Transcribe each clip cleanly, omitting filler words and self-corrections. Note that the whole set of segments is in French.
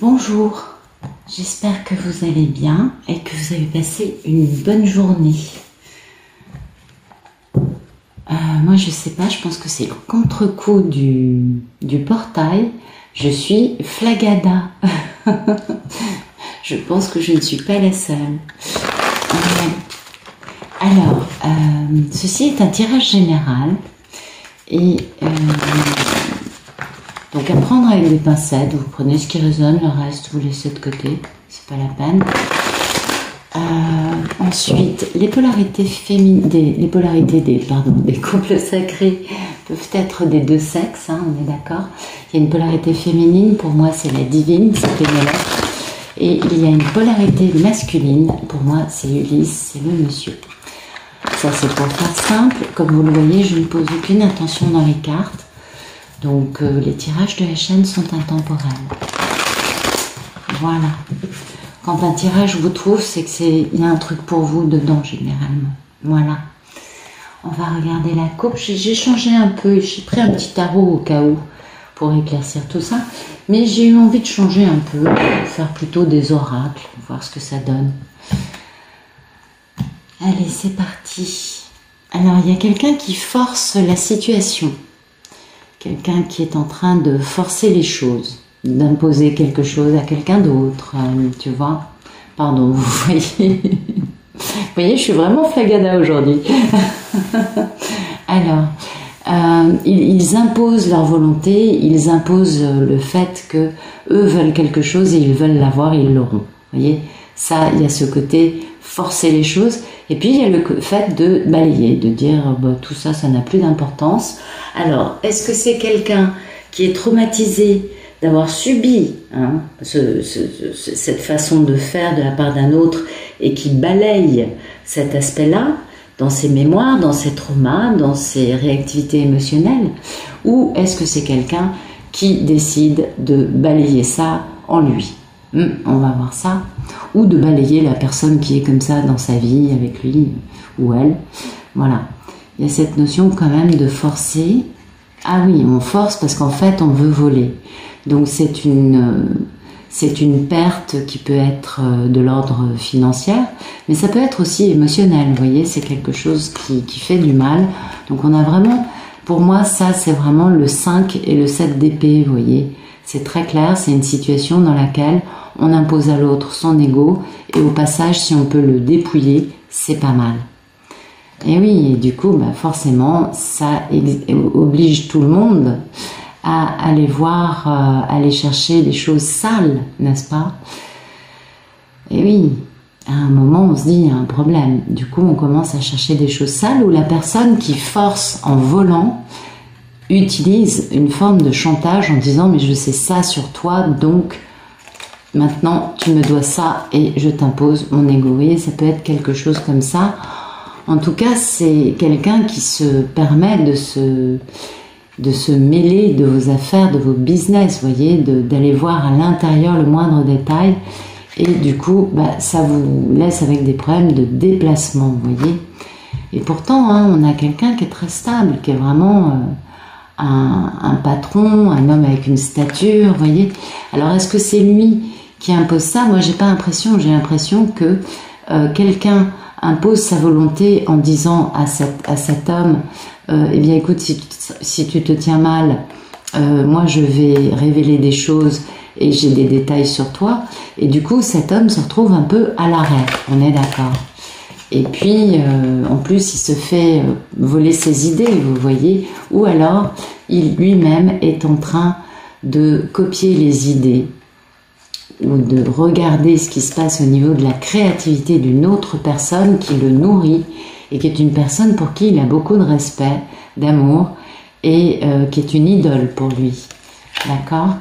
Bonjour, j'espère que vous allez bien et que vous avez passé une bonne journée. Moi je sais pas, je pense que c'est le contre-coup du portail. Je suis flagada. Je pense que je ne suis pas la seule. Alors, ceci est un tirage général et donc à prendre avec des pincettes. Vous prenez ce qui résonne, le reste vous laissez de côté, c'est pas la peine. Ensuite, les polarités féminines, des couples sacrés peuvent être des deux sexes, hein, on est d'accord. Il y a une polarité féminine, pour moi c'est la divine, c'est Pénélope. Et il y a une polarité masculine, pour moi c'est Ulysse, c'est le monsieur. Ça c'est pour faire simple, comme vous le voyez, je ne pose aucune intention dans les cartes. Donc les tirages de la chaîne sont intemporels. Voilà. Quand un tirage vous trouve, c'est qu'il y a un truc pour vous dedans généralement. Voilà. On va regarder la coupe. J'ai changé un peu, j'ai pris un petit tarot au cas où pour éclaircir tout ça. Mais j'ai eu envie de changer un peu, faire plutôt des oracles, voir ce que ça donne. Allez, c'est parti. Alors, il y a quelqu'un qui force la situation. Quelqu'un qui est en train de forcer les choses, d'imposer quelque chose à quelqu'un d'autre, tu vois. Pardon, vous voyez. Vous voyez, je suis vraiment flagada aujourd'hui. Alors, ils imposent leur volonté, ils imposent le fait que eux veulent quelque chose et ils veulent l'avoir et ils l'auront. Vous voyez, ça, il y a ce côté forcer les choses. Et puis, il y a le fait de balayer, de dire bah, tout ça, ça n'a plus d'importance. Alors, est-ce que c'est quelqu'un qui est traumatisé d'avoir subi cette façon de faire de la part d'un autre et qui balaye cet aspect-là dans ses mémoires, dans ses traumas, dans ses réactivités émotionnelles? Ou est-ce que c'est quelqu'un qui décide de balayer ça en lui? On va voir ça. Ou de balayer la personne qui est comme ça dans sa vie avec lui ou elle. Voilà. Il y a cette notion quand même de forcer. Ah oui, on force parce qu'en fait on veut voler. Donc c'est une perte qui peut être de l'ordre financier, mais ça peut être aussi émotionnel. Vous voyez, c'est quelque chose qui fait du mal. Donc on a vraiment, pour moi ça c'est vraiment le 5 et le 7 d'épée, vous voyez. C'est très clair, c'est une situation dans laquelle on impose à l'autre son ego et au passage, si on peut le dépouiller, c'est pas mal. Et oui, et du coup, bah forcément, ça oblige tout le monde à aller voir, aller chercher des choses sales, n'est-ce pas? Et oui, à un moment, on se dit, il y a un problème. Du coup, on commence à chercher des choses sales où la personne qui force en volant utilise une forme de chantage en disant mais je sais ça sur toi, donc maintenant tu me dois ça et je t'impose mon ego. Vous voyez, ça peut être quelque chose comme ça. En tout cas, c'est quelqu'un qui se permet de se mêler de vos affaires, de vos business, vous voyez, d'aller voir à l'intérieur le moindre détail. Et du coup, bah, ça vous laisse avec des problèmes de déplacement, vous voyez. Et pourtant, hein, on a quelqu'un qui est très stable, qui est vraiment un patron, un homme avec une stature, vous voyez. Alors, est-ce que c'est lui qui impose ça? Moi, j'ai pas l'impression. J'ai l'impression que quelqu'un impose sa volonté en disant à cet homme eh bien écoute, si tu te tiens mal, moi je vais réveler des choses et j'ai des détails sur toi. Et du coup, cet homme se retrouve un peu à l'arrêt, on est d'accord. Et puis, en plus, il se fait voler ses idées, vous voyez. Ou alors, il lui-même est en train de copier les idées ou de regarder ce qui se passe au niveau de la créativité d'une autre personne qui le nourrit et qui est une personne pour qui il a beaucoup de respect, d'amour et qui est une idole pour lui. D'accord ?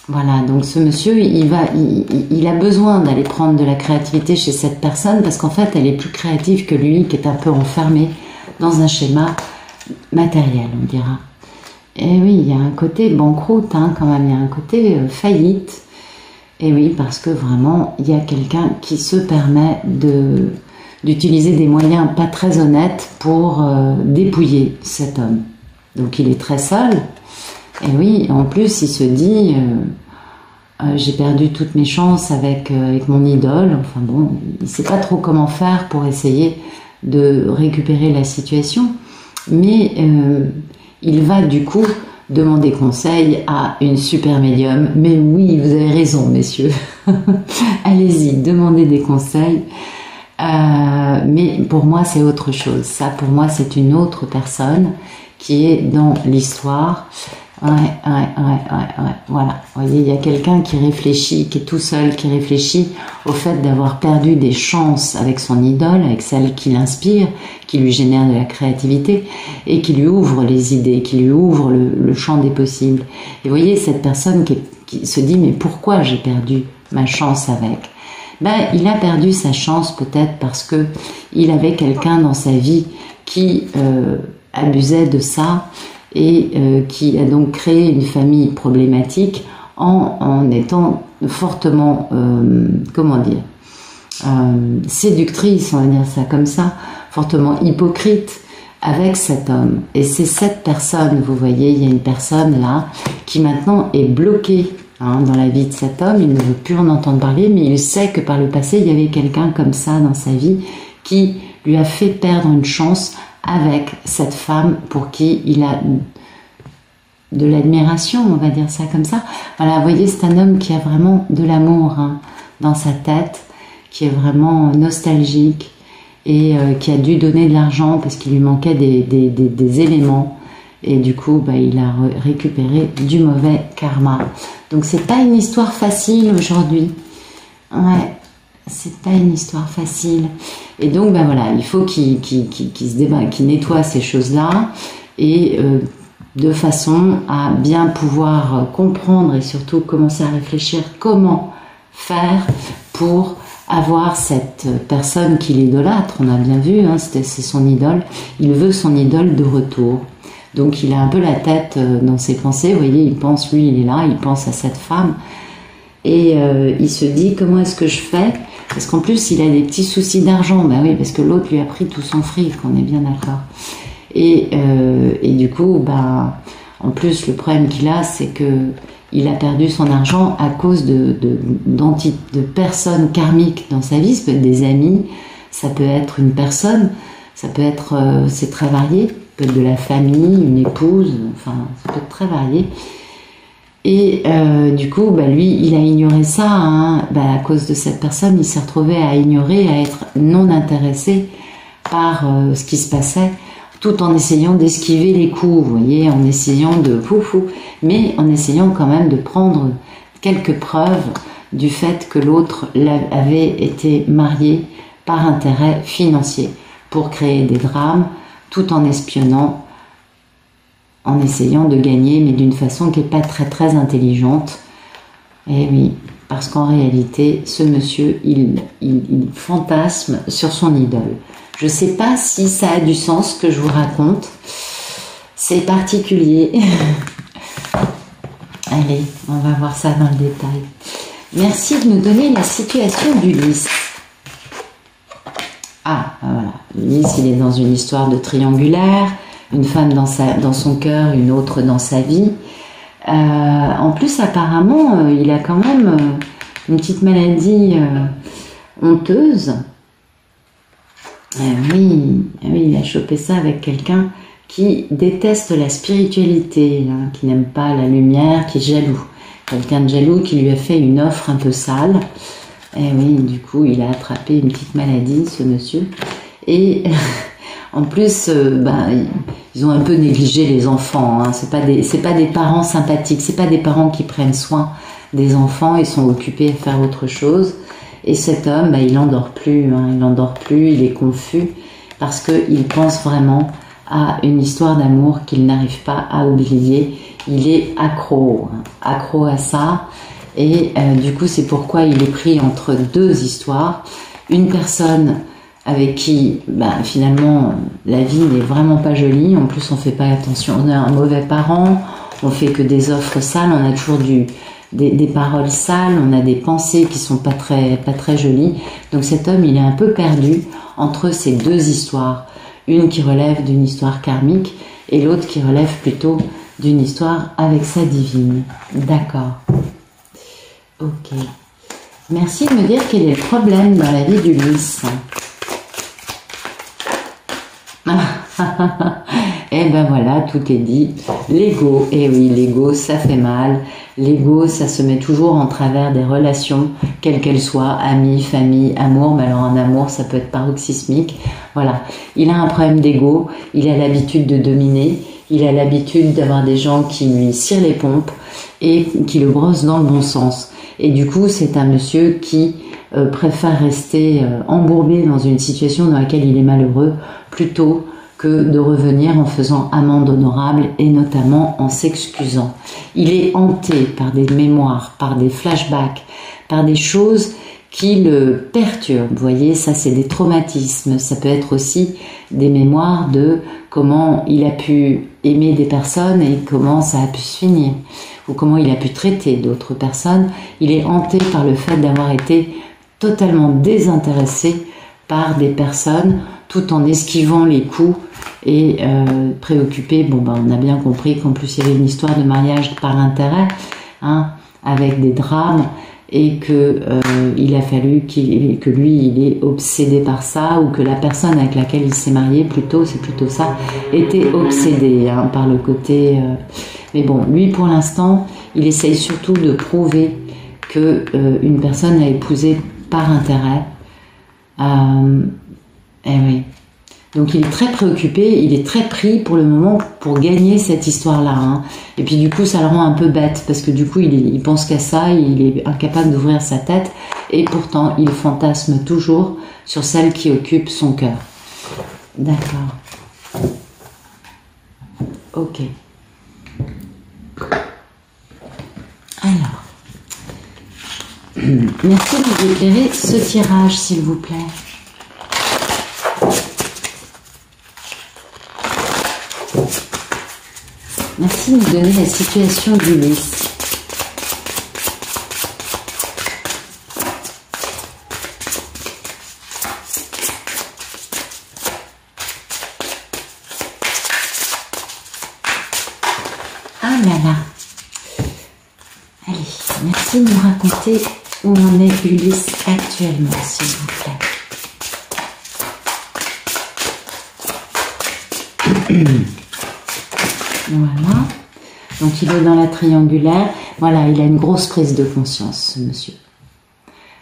Voilà, donc ce monsieur, il a besoin d'aller prendre de la créativité chez cette personne parce qu'en fait, elle est plus créative que lui, qui est un peu enfermé dans un schéma matériel, on dira. Et oui, il y a un côté banqueroute, hein, quand même, il y a un côté faillite. Et oui, parce que vraiment, il y a quelqu'un qui se permet d'utiliser des moyens pas très honnêtes pour dépouiller cet homme. Donc il est très seul. Et oui, en plus, il se dit, j'ai perdu toutes mes chances avec mon idole. Enfin bon, il ne sait pas trop comment faire pour essayer de récupérer la situation. Mais il va du coup demander conseil à une super médium. Mais oui, vous avez raison, messieurs. Allez-y, demandez des conseils. Mais pour moi, c'est autre chose. Ça, pour moi, c'est une autre personne qui est dans l'histoire. Voilà. Vous voyez, il y a quelqu'un qui réfléchit, qui est tout seul, qui réfléchit au fait d'avoir perdu des chances avec son idole, avec celle qui l'inspire, qui lui génère de la créativité et qui lui ouvre les idées, qui lui ouvre le champ des possibles. Et vous voyez, cette personne qui se dit, mais pourquoi j'ai perdu ma chance avec? Ben, il a perdu sa chance peut-être parce que il avait quelqu'un dans sa vie qui abusait de ça et qui a donc créé une famille problématique en étant fortement, comment dire, séductrice, on va dire ça comme ça, fortement hypocrite avec cet homme. Et c'est cette personne, vous voyez, il y a une personne là qui maintenant est bloquée dans la vie de cet homme. Il ne veut plus en entendre parler, mais il sait que par le passé, il y avait quelqu'un comme ça dans sa vie qui lui a fait perdre une chance avec cette femme pour qui il a de l'admiration, on va dire ça comme ça. Voilà, vous voyez, c'est un homme qui a vraiment de l'amour dans sa tête, qui est vraiment nostalgique et qui a dû donner de l'argent parce qu'il lui manquait des éléments. Et du coup, il a récupéré du mauvais karma. Donc, c'est pas une histoire facile aujourd'hui. Ouais, c'est pas une histoire facile. Et donc, voilà, il faut qu'il se débat, qu'il nettoie ces choses-là et de façon à bien pouvoir comprendre et surtout commencer à réfléchir comment faire pour avoir cette personne qu'il idolâtre. On a bien vu, c'est son idole. Il veut son idole de retour. Donc il a un peu la tête dans ses pensées, vous voyez, il pense, lui il est là, il pense à cette femme et il se dit comment est-ce que je fais, parce qu'en plus il a des petits soucis d'argent, oui, parce que l'autre lui a pris tout son fric, on est bien d'accord. Et du coup, en plus le problème qu'il a, c'est que il a perdu son argent à cause de personnes karmiques dans sa vie. Ça peut être des amis, ça peut être une personne, ça peut être, c'est très varié. Peut être de la famille, une épouse, enfin, ça peut être très varié. Et du coup, lui, il a ignoré ça, à cause de cette personne, il s'est retrouvé à ignorer, à être non intéressé par ce qui se passait, tout en essayant d'esquiver les coups, vous voyez, en essayant mais en essayant quand même de prendre quelques preuves du fait que l'autre avait été marié par intérêt financier pour créer des drames, tout en espionnant, en essayant de gagner, mais d'une façon qui n'est pas très très intelligente. Et oui, parce qu'en réalité, ce monsieur, il fantasme sur son idole. Je ne sais pas si ça a du sens ce que je vous raconte. C'est particulier. Allez, on va voir ça dans le détail. Merci de nous donner la situation d'Ulysse. Voilà. Ulysse, il est dans une histoire de triangulaire, une femme dans son cœur, une autre dans sa vie. En plus, apparemment, il a quand même une petite maladie honteuse. Oui, il a chopé ça avec quelqu'un qui déteste la spiritualité, qui n'aime pas la lumière, qui est jaloux. Quelqu'un de jaloux qui lui a fait une offre un peu sale. Et oui, du coup, il a attrapé une petite maladie, ce monsieur. Et en plus, ils ont un peu négligé les enfants. C'est pas des parents sympathiques. C'est pas des parents qui prennent soin des enfants. Ils sont occupés à faire autre chose. Et cet homme, il n'endort plus. Il n'endort plus. Il est confus parce qu'il pense vraiment à une histoire d'amour qu'il n'arrive pas à oublier. Il est accro à ça. Et du coup, c'est pourquoi il est pris entre deux histoires. Une personne avec qui, finalement, la vie n'est vraiment pas jolie. En plus, on fait pas attention. On est un mauvais parent. On fait que des offres sales. On a toujours des paroles sales. On a des pensées qui sont pas très jolies. Donc cet homme, il est un peu perdu entre ces deux histoires. Une qui relève d'une histoire karmique et l'autre qui relève plutôt d'une histoire avec sa divine. D'accord. Ok. Merci de me dire quel est le problème dans la vie d'Ulysse. Et ben voilà, tout est dit. L'ego, et oui, l'ego, ça fait mal. L'ego, ça se met toujours en travers des relations, quelles qu'elles soient, amis, famille, amour. Mais alors en amour, ça peut être paroxysmique. Voilà, il a un problème d'ego, il a l'habitude de dominer, il a l'habitude d'avoir des gens qui lui cirent les pompes et qui le brossent dans le bon sens. Et du coup, c'est un monsieur qui préfère rester embourbé dans une situation dans laquelle il est malheureux plutôt que de revenir en faisant amende honorable et notamment en s'excusant. Il est hanté par des mémoires, par des flashbacks, par des choses qui le perturbent. Vous voyez, ça c'est des traumatismes. Ça peut être aussi des mémoires de comment il a pu aimer des personnes et comment ça a pu se finir, ou comment il a pu traiter d'autres personnes. Il est hanté par le fait d'avoir été totalement désintéressé par des personnes tout en esquivant les coups et préoccupé. Bon, ben, on a bien compris qu'en plus il y avait une histoire de mariage par intérêt, hein, avec des drames, et que il a fallu que lui il est obsédé par ça, ou que la personne avec laquelle il s'est marié, plutôt, c'est plutôt ça, était obsédée, hein, par le côté... Mais bon, lui pour l'instant, il essaye surtout de prouver que une personne a épousé par intérêt. Eh oui. Donc il est très préoccupé, il est très pris pour le moment pour gagner cette histoire-là, hein. Et puis du coup ça le rend un peu bête parce que du coup il pense qu'à ça, il est incapable d'ouvrir sa tête et pourtant il fantasme toujours sur celle qui occupe son cœur. D'accord. Ok. Alors. Merci de nous éclairer ce tirage s'il vous plaît. Merci de nous donner la situation d'Ulysse. Ah là là. Allez, merci de nous raconter où en est Ulysse actuellement, s'il vous plaît. Voilà, donc il est dans la triangulaire, voilà, il a une grosse prise de conscience, ce monsieur.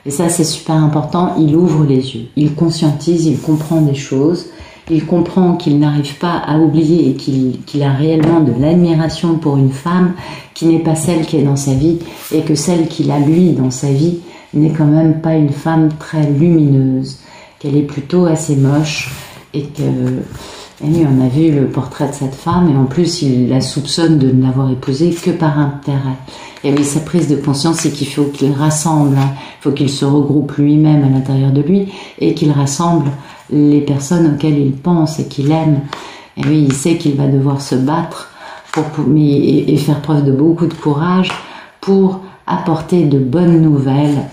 Et ça, c'est super important, il ouvre les yeux, il conscientise, il comprend des choses, il comprend qu'il n'arrive pas à oublier et qu'il a réellement de l'admiration pour une femme qui n'est pas celle qui est dans sa vie, et que celle qu'il a lui dans sa vie n'est quand même pas une femme très lumineuse, qu'elle est plutôt assez moche, et que... Et lui, on a vu le portrait de cette femme et en plus il la soupçonne de ne l'avoir épousée que par intérêt. Et oui, sa prise de conscience, c'est qu'il faut qu'il rassemble, hein, il faut qu'il se regroupe lui-même à l'intérieur de lui et qu'il rassemble les personnes auxquelles il pense et qu'il aime. Et oui, il sait qu'il va devoir se battre et faire preuve de beaucoup de courage pour apporter de bonnes nouvelles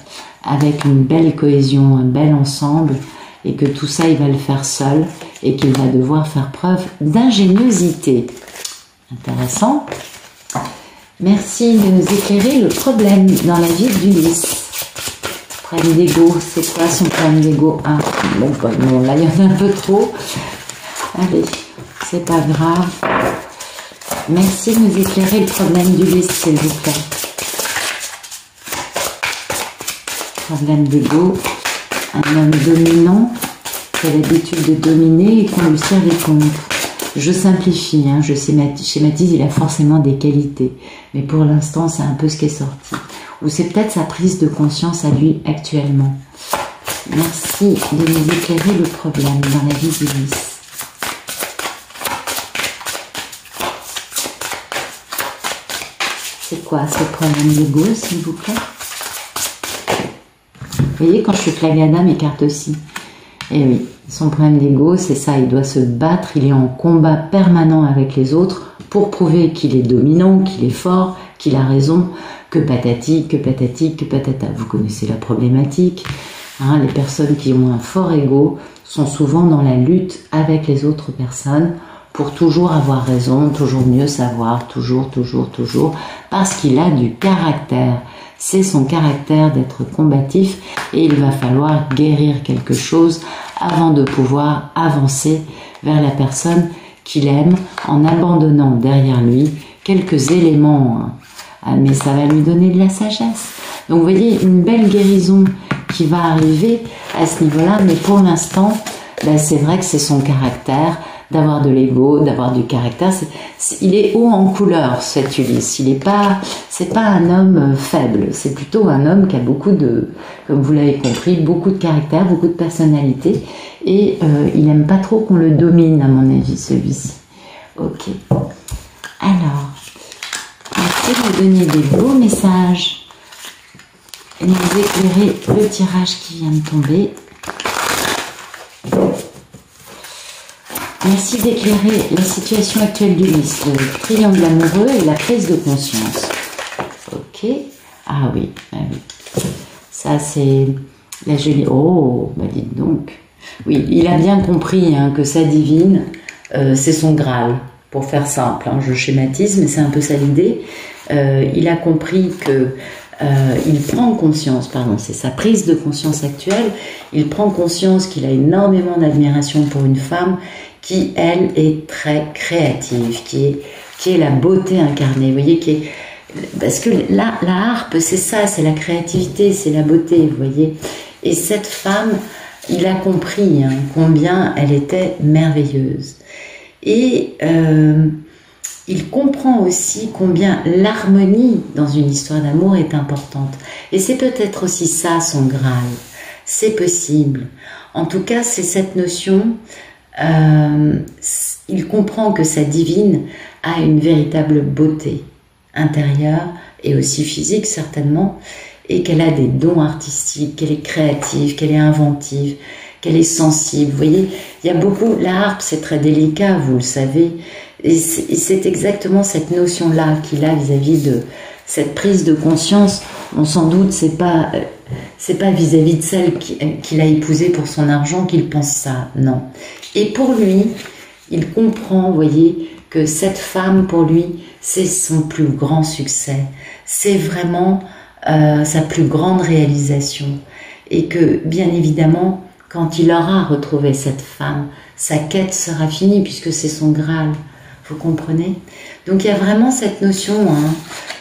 avec une belle cohésion, un bel ensemble, et que tout ça, il va le faire seul et qu'il va devoir faire preuve d'ingéniosité. Intéressant. Merci de nous éclairer le problème dans la vie d'Ulysse. Problème d'ego, c'est quoi son problème d'ego? Ah, bon, bah, non, là, il y en a un peu trop. Allez, c'est pas grave. Merci de nous éclairer le problème d'Ulysse, s'il vous plaît. Problème d'ego. Un homme dominant qui a l'habitude de dominer et qu'on lui sert des comptes. Je simplifie, hein, je schématise, il a forcément des qualités. Mais pour l'instant, c'est un peu ce qui est sorti. Ou c'est peut-être sa prise de conscience à lui actuellement. Merci de nous éclairer le problème dans la vie d'Ulysse. C'est quoi ce problème d'ego, s'il vous plaît? Vous voyez, quand je suis Flagada, mes cartes aussi. Et oui, son problème d'ego, c'est ça, il doit se battre, il est en combat permanent avec les autres pour prouver qu'il est dominant, qu'il est fort, qu'il a raison, que patati, que patati, que patata. Vous connaissez la problématique, hein, les personnes qui ont un fort ego sont souvent dans la lutte avec les autres personnes pour toujours avoir raison, toujours mieux savoir, toujours, parce qu'il a du caractère. c'est son caractère d'être combatif et il va falloir guérir quelque chose avant de pouvoir avancer vers la personne qu'il aime en abandonnant derrière lui quelques éléments, mais ça va lui donner de la sagesse. Donc vous voyez, une belle guérison qui va arriver à ce niveau-là, mais pour l'instant, ben c'est vrai que c'est son caractère d'avoir de l'ego, d'avoir du caractère. Il est haut en couleur, cet Ulysse. C'est pas un homme faible, c'est plutôt un homme qui a beaucoup de, comme vous l'avez compris, beaucoup de caractère, beaucoup de personnalité, et il n'aime pas trop qu'on le domine, à mon avis, celui-ci. Ok. Alors, merci de me donner des beaux messages et de nous éclairer le tirage qui vient de tomber. Merci d'éclairer la situation actuelle d'Ulysse, le triangle amoureux et la prise de conscience. Ok. Ah oui, ah oui. Ça c'est la jolie... Oh, bah dites donc. Oui, il a bien compris hein, que sa divine, c'est son Graal. Pour faire simple, hein, je schématise, mais c'est un peu ça l'idée. Il a compris que... il prend conscience, pardon, c'est sa prise de conscience actuelle, il prend conscience qu'il a énormément d'admiration pour une femme qui, elle, est très créative, qui est la beauté incarnée, vous voyez, parce que la harpe, c'est ça, c'est la créativité, c'est la beauté, vous voyez. Et cette femme, il a compris hein, combien elle était merveilleuse. Et il comprend aussi combien l'harmonie dans une histoire d'amour est importante. Et c'est peut-être aussi ça son Graal. C'est possible. En tout cas, c'est cette notion, il comprend que sa divine a une véritable beauté intérieure et aussi physique certainement, et qu'elle a des dons artistiques, qu'elle est créative, qu'elle est inventive, qu'elle est sensible. Vous voyez, il y a beaucoup, la harpe c'est très délicat, vous le savez, et c'est exactement cette notion-là qu'il a vis-à-vis de cette prise de conscience. On sans doute, c'est pas vis-à-vis de celle qu'il a épousée pour son argent qu'il pense ça, non. Et pour lui, il comprend, vous voyez, que cette femme, pour lui, c'est son plus grand succès. C'est vraiment sa plus grande réalisation. Et que, bien évidemment, quand il aura retrouvé cette femme, sa quête sera finie, puisque c'est son Graal. Vous comprenez? Donc il y a vraiment cette notion hein,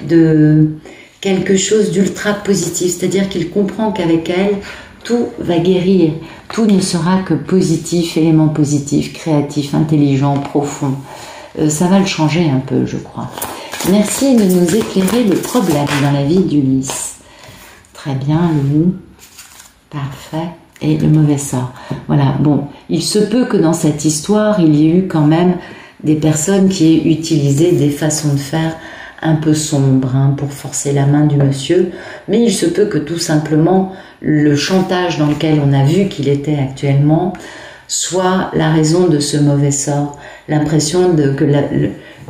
de quelque chose d'ultra positif, c'est-à-dire qu'il comprend qu'avec elle, tout va guérir, tout ne sera que positif, élément positif, créatif, intelligent, profond. Ça va le changer un peu, je crois. Merci de nous éclairer le problème dans la vie d'Ulysse. Très bien, le loup. Parfait. Et le mauvais sort. Voilà, bon, il se peut que dans cette histoire, il y ait eu quand même des personnes qui aient utilisé des façons de faire un peu sombres hein, pour forcer la main du monsieur, mais il se peut que tout simplement le chantage dans lequel on a vu qu'il était actuellement soit la raison de ce mauvais sort, l'impression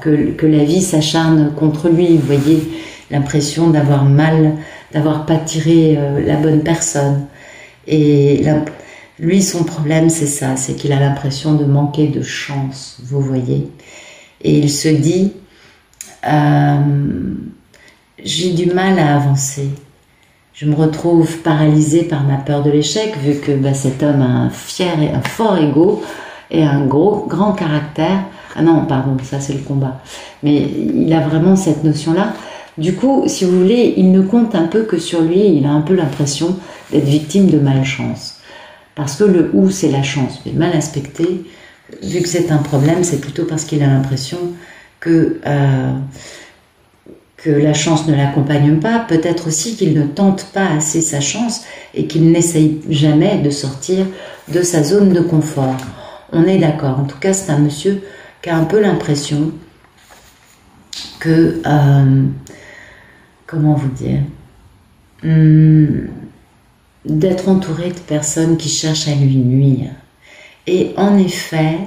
que la vie s'acharne contre lui, vous voyez, l'impression d'avoir mal, d'avoir pas tiré la bonne personne. Et lui, son problème, c'est ça, c'est qu'il a l'impression de manquer de chance, vous voyez. Et il se dit, j'ai du mal à avancer. Je me retrouve paralysée par ma peur de l'échec, vu que cet homme a un fort ego et un grand caractère. Ah non, pardon, ça c'est le combat. Mais il a vraiment cette notion-là. Du coup, si vous voulez, il ne compte un peu que sur lui, il a un peu l'impression d'être victime de malchance. Parce que le ou, c'est la chance, mais mal aspecté, vu que c'est un problème, c'est plutôt parce qu'il a l'impression que la chance ne l'accompagne pas, peut-être aussi qu'il ne tente pas assez sa chance et qu'il n'essaye jamais de sortir de sa zone de confort. On est d'accord, en tout cas c'est un monsieur qui a un peu l'impression que, comment vous dire, d'être entouré de personnes qui cherchent à lui nuire. Et en effet,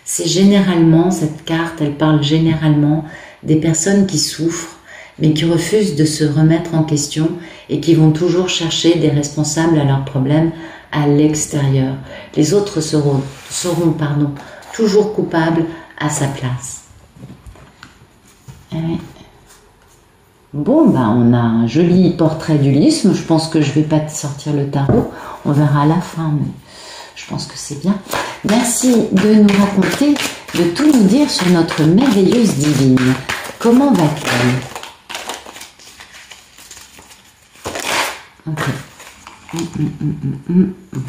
c'est généralement, cette carte, elle parle généralement des personnes qui souffrent, mais qui refusent de se remettre en question et qui vont toujours chercher des responsables à leurs problèmes à l'extérieur. Les autres seront toujours coupables à sa place. Bon, ben, on a un joli portrait d'Ulysse. Je pense que je vais pas te sortir le tarot. On verra à la fin, mais je pense que c'est bien. Merci de nous raconter, de tout nous dire sur notre merveilleuse divine. Comment va-t-elle? Ok.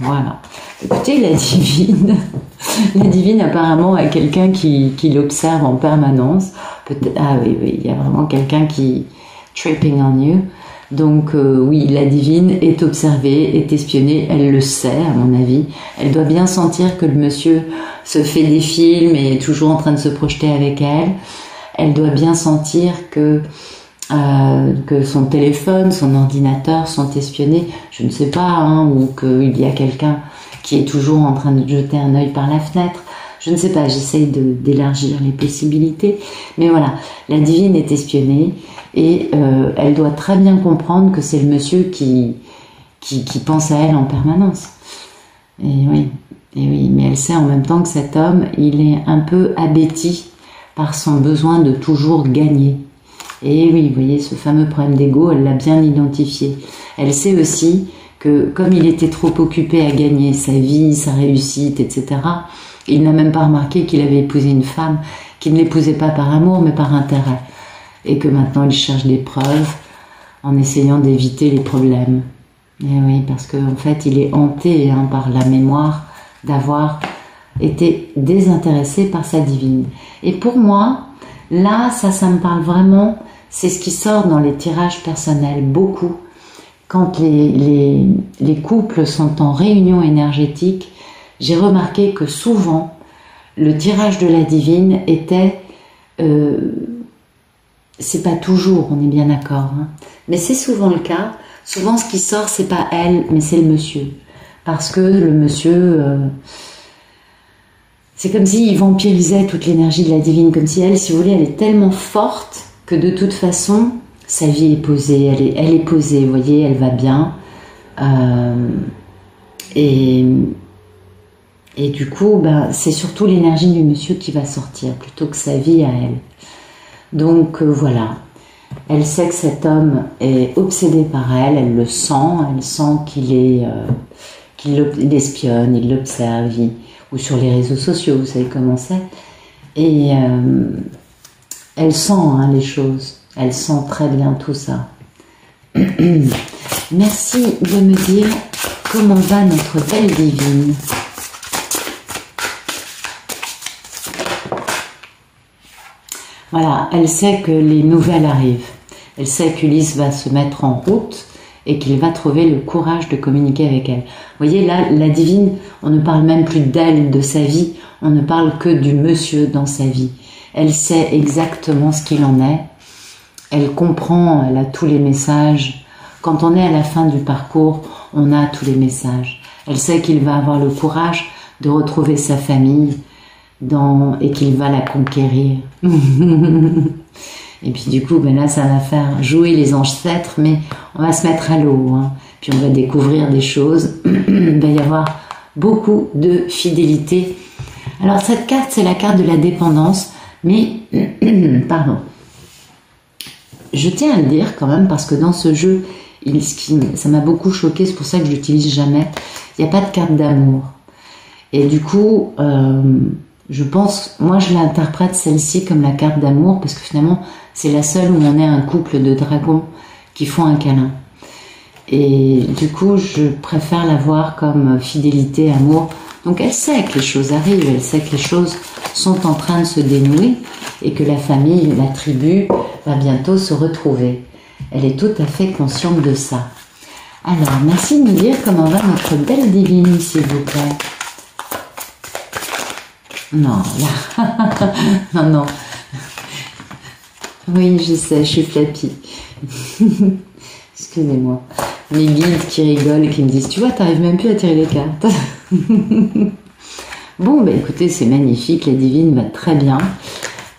Voilà. Écoutez, la divine apparemment a quelqu'un qui l'observe en permanence. Peut-être, ah oui, il y a vraiment quelqu'un qui tripping on you. Donc oui, la divine est observée, est espionnée, elle le sait à mon avis. Elle doit bien sentir que le monsieur se fait des films et est toujours en train de se projeter avec elle. Elle doit bien sentir que son téléphone, son ordinateur sont espionnés, je ne sais pas, hein, ou qu'il y a quelqu'un qui est toujours en train de jeter un œil par la fenêtre. Je ne sais pas, j'essaye d'élargir les possibilités. Mais voilà, la divine est espionnée et elle doit très bien comprendre que c'est le monsieur qui pense à elle en permanence. Et oui, mais elle sait en même temps que cet homme, il est un peu abéti par son besoin de toujours gagner. Et oui, vous voyez, ce fameux problème d'ego, elle l'a bien identifié. Elle sait aussi que comme il était trop occupé à gagner sa vie, sa réussite, etc., il n'a même pas remarqué qu'il avait épousé une femme qui ne l'épousait pas par amour, mais par intérêt. Et que maintenant, il cherche des preuves en essayant d'éviter les problèmes. Et oui, parce qu'en fait, il est hanté par la mémoire d'avoir été désintéressé par sa divine. Et pour moi, là, ça me parle vraiment, c'est ce qui sort dans les tirages personnels, beaucoup. Quand les couples sont en réunion énergétique, j'ai remarqué que souvent, le tirage de la divine était, c'est pas toujours, on est bien d'accord, hein, mais c'est souvent le cas. Souvent, ce qui sort, c'est pas elle, mais c'est le monsieur. Parce que le monsieur, c'est comme s'il vampirisait toute l'énergie de la divine, comme si elle, si vous voulez, elle est tellement forte que de toute façon, sa vie est posée, elle est posée, vous voyez, elle va bien. Et du coup, c'est surtout l'énergie du monsieur qui va sortir, plutôt que sa vie à elle. Donc voilà, elle sait que cet homme est obsédé par elle, elle le sent, elle sent qu'il l'espionne, il l'observe, ou sur les réseaux sociaux, vous savez comment c'est. Et elle sent les choses, elle sent très bien tout ça. Merci de me dire comment va notre belle divine. Voilà, elle sait que les nouvelles arrivent. Elle sait qu'Ulysse va se mettre en route et qu'il va trouver le courage de communiquer avec elle. Vous voyez, là, la divine, on ne parle même plus d'elle, de sa vie, on ne parle que du monsieur dans sa vie. Elle sait exactement ce qu'il en est. Elle comprend, elle a tous les messages. Quand on est à la fin du parcours, on a tous les messages. Elle sait qu'il va avoir le courage de retrouver sa famille et qu'il va la conquérir. Et puis du coup, là, ça va faire jouer les ancêtres, mais on va se mettre à l'eau. Hein. Puis on va découvrir des choses. Il va y avoir beaucoup de fidélité. Alors cette carte, c'est la carte de la dépendance, mais, pardon, je tiens à le dire quand même, parce que dans ce jeu, ça m'a beaucoup choqué, c'est pour ça que je l'utilise jamais, il n'y a pas de carte d'amour. Et du coup, je pense, moi je l'interprète celle-ci comme la carte d'amour, parce que finalement, c'est la seule où on est un couple de dragons qui font un câlin. Et du coup, je préfère la voir comme fidélité, amour. Donc elle sait que les choses arrivent, elle sait que les choses sont en train de se dénouer et que la famille, la tribu va bientôt se retrouver. Elle est tout à fait consciente de ça. Alors, merci de nous dire comment va notre belle divine, s'il vous plaît. Non, là, non. Oui, je sais, je suis flappie. Excusez-moi. Mes guides qui rigolent et qui me disent, tu vois, t'arrives même plus à tirer les cartes. Bon, écoutez, c'est magnifique, la divine va très bien.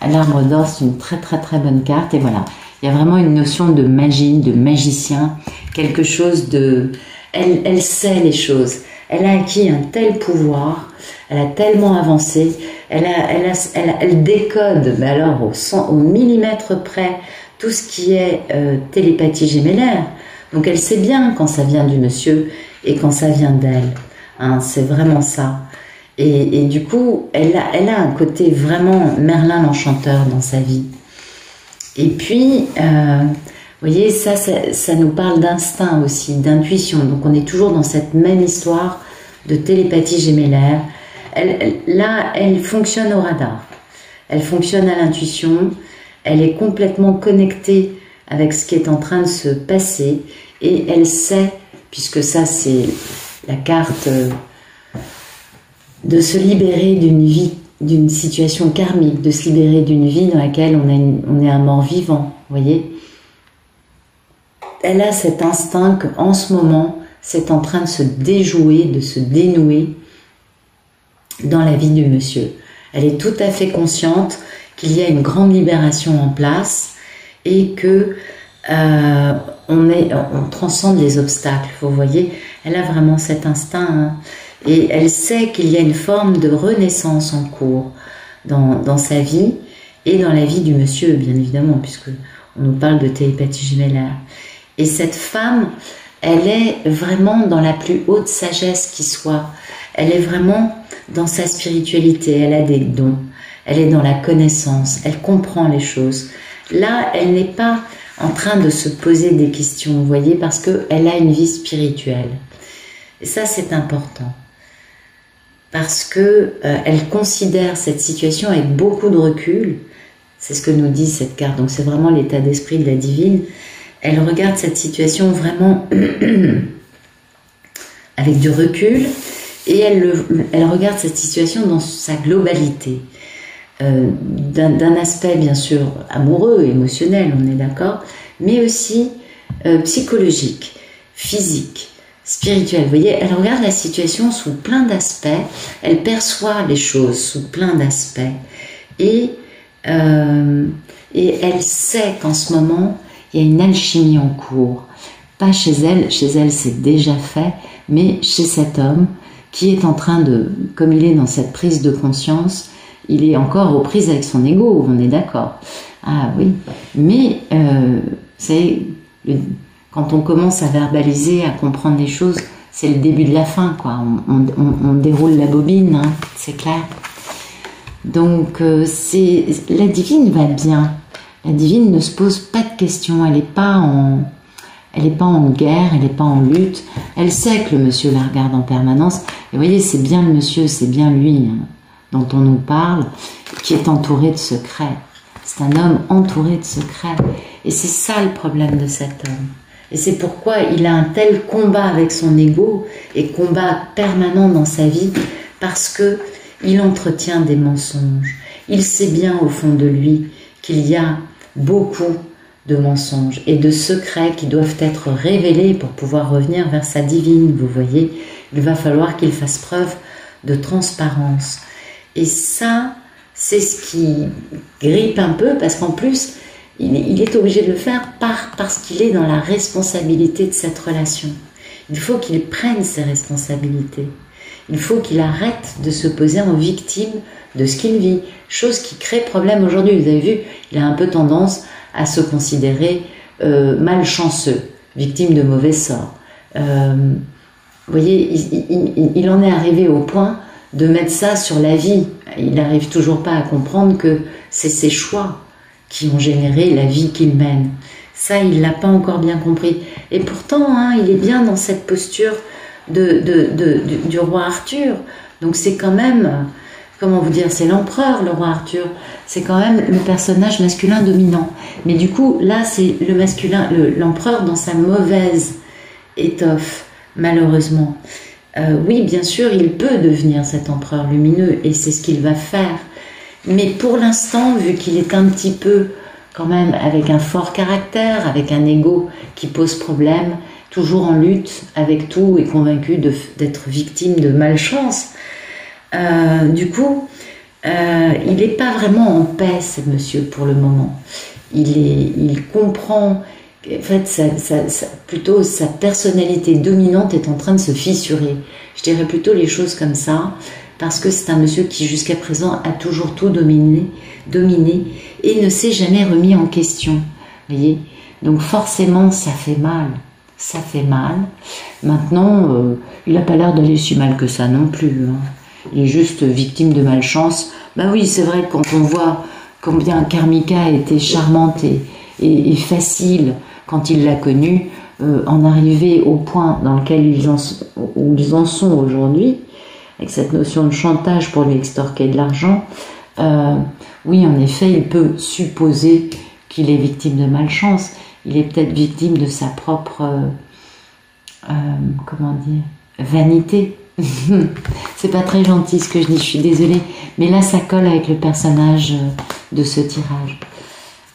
L'arbre d'or, c'est une très très très bonne carte. Et voilà, il y a vraiment une notion de magie, de magicien, quelque chose de... Elle sait les choses. Elle a acquis un tel pouvoir, elle a tellement avancé, elle décode, mais alors au millimètre près, tout ce qui est télépathie gémellaire. Donc elle sait bien quand ça vient du monsieur et quand ça vient d'elle. Hein, c'est vraiment ça. Et du coup, elle a un côté vraiment Merlin l'Enchanteur dans sa vie. Et puis, vous voyez, ça nous parle d'instinct aussi, d'intuition. Donc on est toujours dans cette même histoire de télépathie gémellaire. Là, elle fonctionne au radar. Elle fonctionne à l'intuition. Elle est complètement connectée avec ce qui est en train de se passer. Et elle sait, puisque ça c'est la carte de se libérer d'une vie, d'une situation karmique, de se libérer d'une vie dans laquelle on est un mort-vivant, vous voyez. Elle a cet instinct qu'en ce moment, c'est en train de se déjouer, de se dénouer dans la vie du monsieur. Elle est tout à fait consciente qu'il y a une grande libération en place et que on transcende les obstacles, vous voyez. Elle a vraiment cet instinct, hein. Et elle sait qu'il y a une forme de renaissance en cours dans sa vie et dans la vie du monsieur, bien évidemment, puisque on nous parle de télépathie gémellaire. Et cette femme, elle est vraiment dans la plus haute sagesse qui soit. Elle est vraiment dans sa spiritualité, elle a des dons, elle est dans la connaissance, elle comprend les choses. Là, elle n'est pas en train de se poser des questions, vous voyez, parce qu'elle a une vie spirituelle. Et ça, c'est important. Parce que elle considère cette situation avec beaucoup de recul. C'est ce que nous dit cette carte. Donc c'est vraiment l'état d'esprit de la divine. Elle regarde cette situation vraiment avec du recul et elle regarde cette situation dans sa globalité. D'un aspect bien sûr amoureux, émotionnel, on est d'accord, mais aussi psychologique, physique, spirituel. Vous voyez, elle regarde la situation sous plein d'aspects, elle perçoit les choses sous plein d'aspects et elle sait qu'en ce moment, il y a une alchimie en cours. Pas chez elle c'est déjà fait, mais chez cet homme qui est en train de, comme il est dans cette prise de conscience, il est encore aux prises avec son ego, on est d'accord. Ah oui, mais c'est quand on commence à verbaliser, à comprendre les choses, c'est le début de la fin, quoi. On déroule la bobine, hein, c'est clair. Donc la divine va bien. La divine ne se pose pas de questions. Elle n'est pas en guerre, elle n'est pas en lutte. Elle sait que le monsieur la regarde en permanence. Et vous voyez, c'est bien le monsieur, c'est bien lui, hein, dont on nous parle, qui est entouré de secrets. C'est un homme entouré de secrets. Et c'est ça le problème de cet homme. Et c'est pourquoi il a un tel combat avec son ego et combat permanent dans sa vie, parce que il entretient des mensonges. Il sait bien au fond de lui qu'il y a beaucoup de mensonges et de secrets qui doivent être révélés pour pouvoir revenir vers sa divine. Vous voyez, il va falloir qu'il fasse preuve de transparence. Et ça, c'est ce qui grippe un peu, parce qu'en plus, il est obligé de le faire parce qu'il est dans la responsabilité de cette relation. Il faut qu'il prenne ses responsabilités. Il faut qu'il arrête de se poser en victime de ce qu'il vit. Chose qui crée problème aujourd'hui. Vous avez vu, il a un peu tendance à se considérer malchanceux, victime de mauvais sorts. Vous voyez, il en est arrivé au point de mettre ça sur la vie. Il n'arrive toujours pas à comprendre que c'est ses choix qui ont généré la vie qu'il mène. Ça, il ne l'a pas encore bien compris. Et pourtant, hein, il est bien dans cette posture du roi Arthur. Donc c'est quand même, comment vous dire, c'est l'empereur, le roi Arthur. C'est quand même le personnage masculin dominant. Mais du coup, là, c'est le masculin, l'empereur dans sa mauvaise étoffe, malheureusement. Oui, bien sûr, il peut devenir cet empereur lumineux, et c'est ce qu'il va faire. Mais pour l'instant, vu qu'il est un petit peu, quand même, avec un fort caractère, avec un ego qui pose problème, toujours en lutte avec tout et convaincu d'être victime de malchance, du coup, il n'est pas vraiment en paix, ce monsieur, pour le moment. Il comprend, en fait, plutôt sa personnalité dominante est en train de se fissurer. Je dirais plutôt les choses comme ça, parce que c'est un monsieur qui jusqu'à présent a toujours tout dominé et ne s'est jamais remis en question. Vous voyez? Donc forcément, ça fait mal. Ça fait mal. Maintenant, il n'a pas l'air d'aller si mal que ça non plus. Hein. Il est juste victime de malchance. Ben oui, c'est vrai que quand on voit combien Karmika était charmante et facile quand il l'a connue, en arriver au point dans lequel où ils en sont aujourd'hui, avec cette notion de chantage pour lui extorquer de l'argent, oui, en effet, il peut supposer qu'il est victime de malchance. Il est peut-être victime de sa propre, comment dire, vanité. C'est pas très gentil ce que je dis, je suis désolée, mais là ça colle avec le personnage de ce tirage.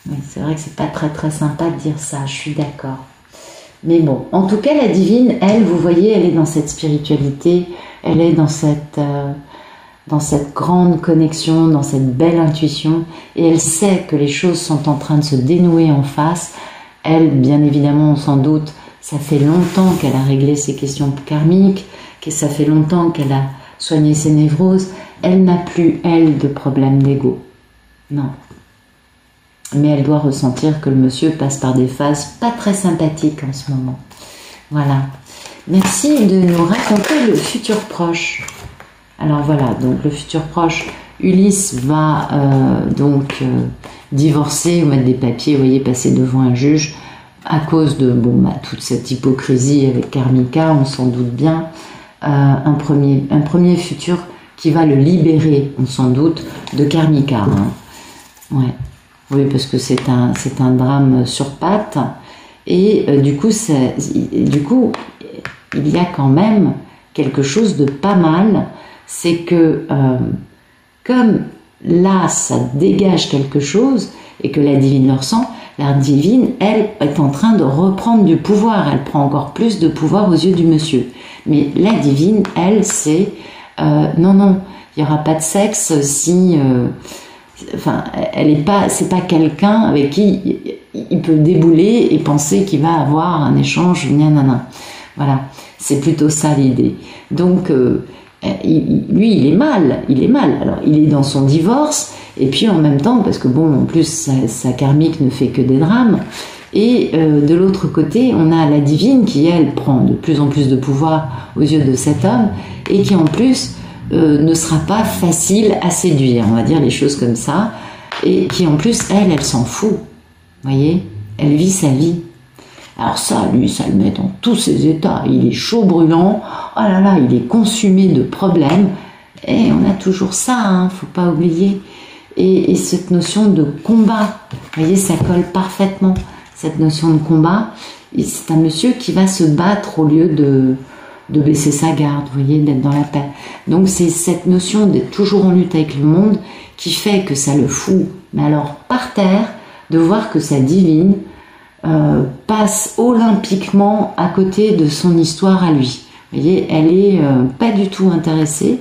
Oui, c'est vrai que c'est pas très très sympa de dire ça, je suis d'accord. Mais bon, en tout cas la divine, elle, vous voyez, elle est dans cette spiritualité, elle est dans cette grande connexion, dans cette belle intuition, et elle sait que les choses sont en train de se dénouer en face. Elle, bien évidemment, on s'en doute, ça fait longtemps qu'elle a réglé ses questions karmiques, que ça fait longtemps qu'elle a soigné ses névroses. Elle n'a plus, elle, de problème d'ego. Non. Mais elle doit ressentir que le monsieur passe par des phases pas très sympathiques en ce moment. Voilà. Merci de nous raconter le futur proche. Alors voilà, donc le futur proche, Ulysse va divorcer ou mettre des papiers, vous voyez, passer devant un juge à cause de toute cette hypocrisie avec Karmika, on s'en doute bien. Un premier futur qui va le libérer, on s'en doute, de Karmika. Hein. Ouais. Oui, parce que c'est un drame sur pattes. Et du coup, il y a quand même quelque chose de pas mal. C'est que comme là, ça dégage quelque chose et que la divine le ressent, la divine, elle, est en train de reprendre du pouvoir. Elle prend encore plus de pouvoir aux yeux du monsieur. Mais la divine, elle, c'est non, il n'y aura pas de sexe si... c'est pas quelqu'un avec qui il peut débouler et penser qu'il va avoir un échange, nanana. Voilà, c'est plutôt ça l'idée. Donc, lui, il est mal. Alors, il est dans son divorce, et puis en même temps, parce que en plus, sa karmique ne fait que des drames. Et de l'autre côté, on a la divine qui, elle, prend de plus en plus de pouvoir aux yeux de cet homme, et qui en plus ne sera pas facile à séduire, on va dire les choses comme ça, et qui en plus, elle s'en fout. Vous voyez, elle vit sa vie. Alors ça, lui, ça le met dans tous ses états. Il est chaud brûlant, oh là là, il est consumé de problèmes. Et on a toujours ça, hein, faut pas oublier. Et cette notion de combat, vous voyez, ça colle parfaitement, cette notion de combat. Et c'est un monsieur qui va se battre au lieu de baisser sa garde, vous voyez, d'être dans la paix. Donc c'est cette notion d'être toujours en lutte avec le monde qui fait que ça le fout, mais alors par terre, de voir que sa divine passe olympiquement à côté de son histoire à lui. Vous voyez, elle est pas du tout intéressée,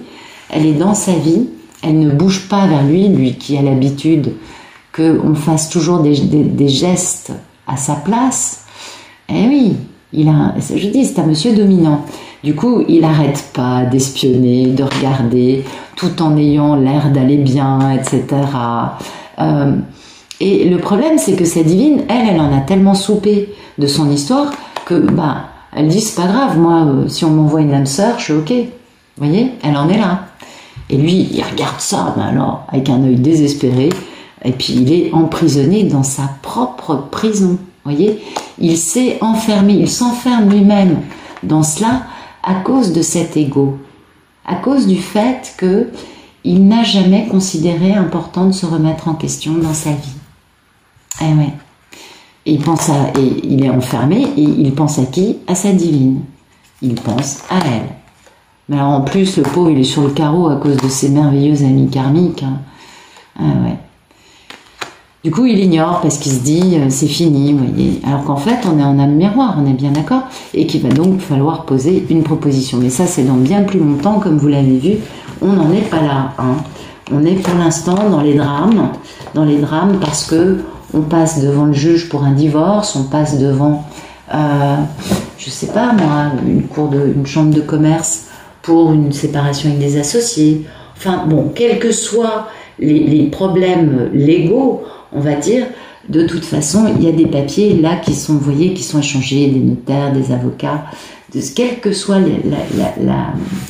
elle est dans sa vie, elle ne bouge pas vers lui qui a l'habitude qu'on fasse toujours des gestes à sa place. Eh oui, je dis, c'est un monsieur dominant. Du coup, il n'arrête pas d'espionner, de regarder, tout en ayant l'air d'aller bien, etc. Et le problème, c'est que cette divine, elle en a tellement soupé de son histoire que, elle dit, c'est pas grave, moi, si on m'envoie une âme sœur, je suis ok. Vous voyez, elle en est là. Et lui, il regarde ça, alors, avec un œil désespéré, et puis il est emprisonné dans sa propre prison. Vous voyez, il s'est enfermé, il s'enferme lui-même dans cela à cause de cet ego, à cause du fait qu'il n'a jamais considéré important de se remettre en question dans sa vie. Eh ouais. Et il est enfermé et il pense à qui? À sa divine. Il pense à elle. Mais alors en plus, le pauvre, il est sur le carreau à cause de ses merveilleux amis karmiques. Hein. Ah ouais. Du coup, il ignore parce qu'il se dit c'est fini, vous voyez. Alors qu'en fait, on est en âme miroir, on est bien d'accord, et qu'il va donc falloir poser une proposition. Mais ça, c'est dans bien plus longtemps, comme vous l'avez vu, on n'en est pas là. Hein. On est pour l'instant dans les drames parce que on passe devant le juge pour un divorce, on passe devant, je sais pas moi, une chambre de commerce pour une séparation avec des associés. Enfin bon, quels que soient les problèmes légaux, on va dire, de toute façon, il y a des papiers là qui sont, vous voyez, qui sont échangés, des notaires, des avocats, quelle que soit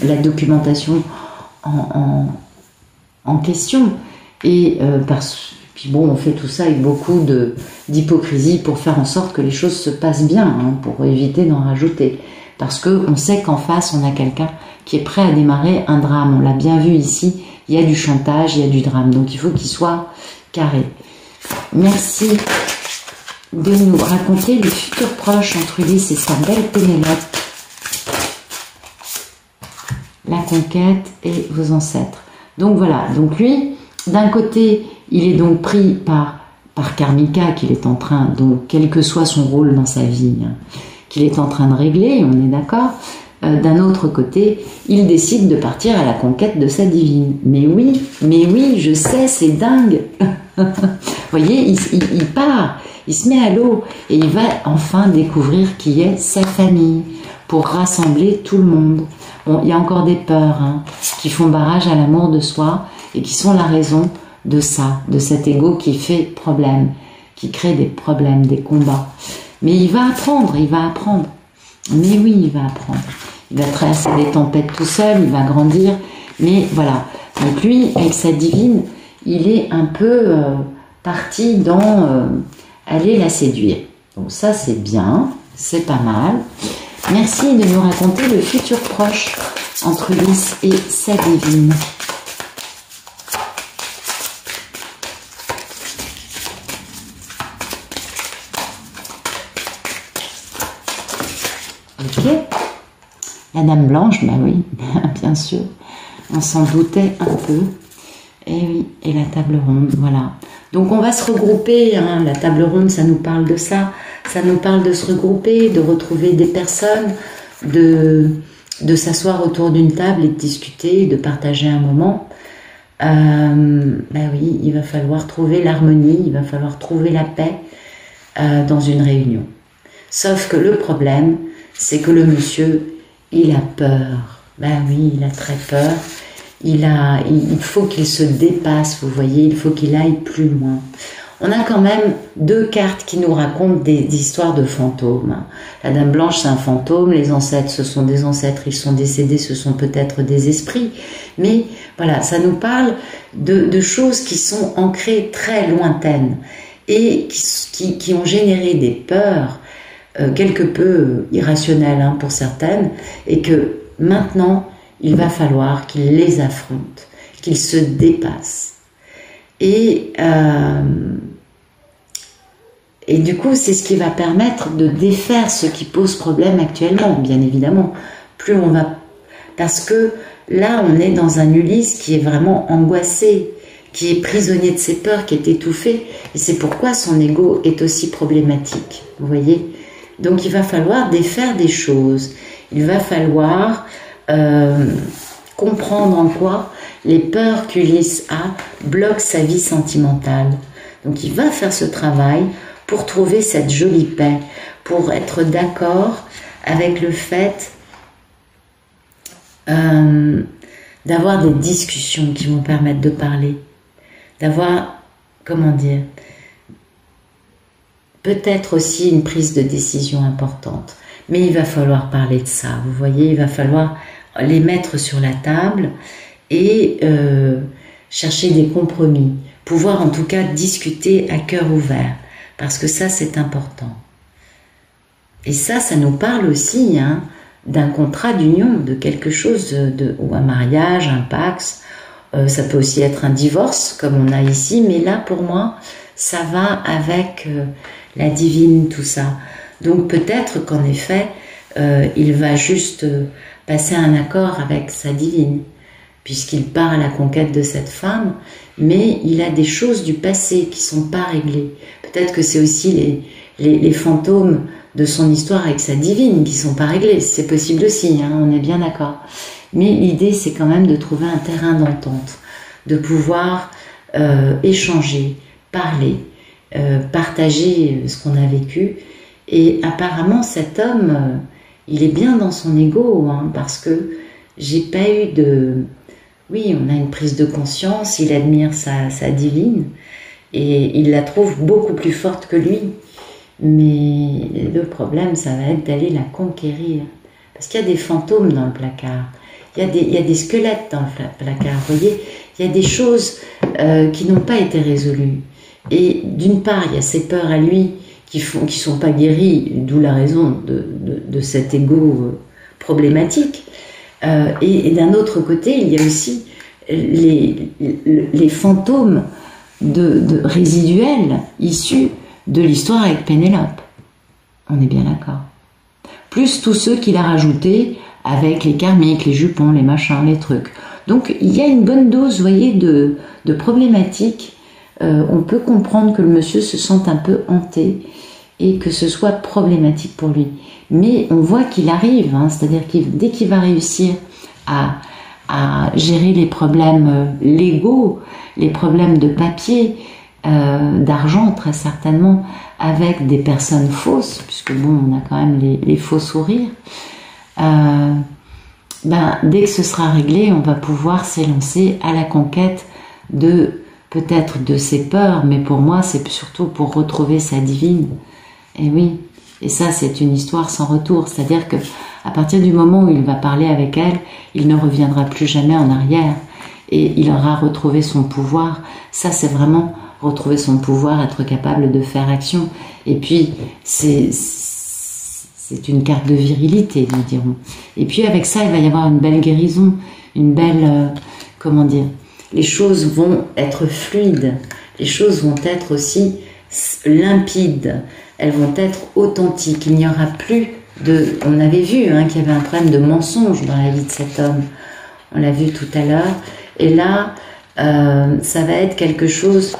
la documentation en question. Et puis bon, on fait tout ça avec beaucoup d'hypocrisie pour faire en sorte que les choses se passent bien, hein, pour éviter d'en rajouter. Parce qu'on sait qu'en face, on a quelqu'un qui est prêt à démarrer un drame. On l'a bien vu ici, il y a du chantage, il y a du drame. Donc il faut qu'il soit carré. Merci de nous raconter le futur proche entre Ulysse et sa belle Pénélope, la conquête et vos ancêtres. Donc voilà, donc lui, d'un côté, il est donc pris par Karmika qu'il est en train, donc quel que soit son rôle dans sa vie, hein, qu'il est en train de régler, on est d'accord. D'un autre côté, il décide de partir à la conquête de sa divine. Mais oui, je sais, c'est dingue. Vous voyez, il part, il se met à l'eau et il va enfin découvrir qui est sa famille pour rassembler tout le monde. Bon, il y a encore des peurs, hein, qui font barrage à l'amour de soi et qui sont la raison de ça, de cet ego qui fait problème, qui crée des problèmes, des combats. Mais il va apprendre, Mais oui, il va apprendre. Il va traverser des tempêtes tout seul, il va grandir. Mais voilà. Donc lui, avec sa divine, il est un peu parti dans aller la séduire. Donc ça, c'est bien, c'est pas mal. Merci de nous raconter le futur proche entre Ulysse et sa divine. Ok. La Dame Blanche, ben oui, bien sûr. On s'en doutait un peu. Et oui, et la table ronde, voilà. Donc on va se regrouper, hein. La table ronde, ça nous parle de ça. Ça nous parle de se regrouper, de retrouver des personnes, de s'asseoir autour d'une table et de discuter, de partager un moment. Ben oui, il va falloir trouver l'harmonie, il va falloir trouver la paix dans une réunion. Sauf que le problème, c'est que le monsieur, il a peur. Ben oui, il a très peur. Il faut qu'il se dépasse, vous voyez, il faut qu'il aille plus loin. On a quand même deux cartes qui nous racontent des histoires de fantômes. La Dame Blanche, c'est un fantôme. Les ancêtres, ce sont des ancêtres. Ils sont décédés, ce sont peut-être des esprits. Mais voilà, ça nous parle de choses qui sont ancrées très lointaines et qui ont généré des peurs quelque peu irrationnelles, hein, pour certaines, et que maintenant, il va falloir qu'il les affronte, qu'il se dépasse. Et du coup, c'est ce qui va permettre de défaire ce qui pose problème actuellement, bien évidemment. Plus on va... Parce que là, on est dans un Ulysse qui est vraiment angoissé, qui est prisonnier de ses peurs, qui est étouffé. Et c'est pourquoi son ego est aussi problématique, vous voyez. Donc, il va falloir défaire des choses. Il va falloir comprendre en quoi les peurs qu'Ulysse a bloquent sa vie sentimentale. Donc, il va faire ce travail pour trouver cette jolie paix, pour être d'accord avec le fait d'avoir des discussions qui vont permettre de parler, d'avoir, comment dire, peut-être aussi une prise de décision importante. Mais il va falloir parler de ça, vous voyez, il va falloir les mettre sur la table et chercher des compromis, pouvoir en tout cas discuter à cœur ouvert, parce que ça c'est important. Et ça nous parle aussi, hein, d'un contrat d'union, de quelque chose, ou un mariage, un pax, ça peut aussi être un divorce comme on a ici, mais là pour moi ça va avec la divine, tout ça. Donc peut-être qu'en effet il va juste passer un accord avec sa divine, puisqu'il part à la conquête de cette femme, mais il a des choses du passé qui ne sont pas réglées. Peut-être que c'est aussi les fantômes de son histoire avec sa divine qui ne sont pas réglés. C'est possible aussi, hein, on est bien d'accord. Mais l'idée, c'est quand même de trouver un terrain d'entente, de pouvoir échanger, parler, partager ce qu'on a vécu. Et apparemment, cet homme, il est bien dans son ego, hein, parce que j'ai pas eu de... Oui, on a une prise de conscience, il admire sa divine, Et il la trouve beaucoup plus forte que lui. Mais le problème, ça va être d'aller la conquérir. Parce qu'il y a des fantômes dans le placard. Il y a des squelettes dans le placard. Vous voyez, il y a des choses qui n'ont pas été résolues. Et d'une part, il y a ces peurs à lui qui sont pas guéries, d'où la raison de cet ego problématique. Et d'un autre côté, il y a aussi les fantômes résiduels issus de l'histoire avec Pénélope. On est bien d'accord. Plus tous ceux qu'il a rajoutés avec les karmiques, les jupons, les machins, les trucs. Donc il y a une bonne dose, vous voyez, de problématiques. On peut comprendre que le monsieur se sente un peu hanté et que ce soit problématique pour lui. Mais on voit qu'il arrive, hein, c'est-à-dire que dès qu'il va réussir à gérer les problèmes légaux, les problèmes de papier, d'argent très certainement, avec des personnes fausses, puisque bon, on a quand même les faux sourires, dès que ce sera réglé, on va pouvoir s'élancer à la conquête peut-être de ses peurs, mais pour moi, c'est surtout pour retrouver sa divine. Et oui, et ça, c'est une histoire sans retour, c'est-à-dire que à partir du moment où il va parler avec elle, il ne reviendra plus jamais en arrière, et il aura retrouvé son pouvoir. Ça, c'est vraiment retrouver son pouvoir, être capable de faire action. Et puis, c'est une carte de virilité, nous dirons. Et puis, avec ça, il va y avoir une belle guérison, une belle, comment dire, les choses vont être fluides, les choses vont être aussi limpides, elles vont être authentiques. Il n'y aura plus on avait vu qu'il y avait un problème de mensonge dans la vie de cet homme. On l'a vu tout à l'heure. Et là, ça va être quelque chose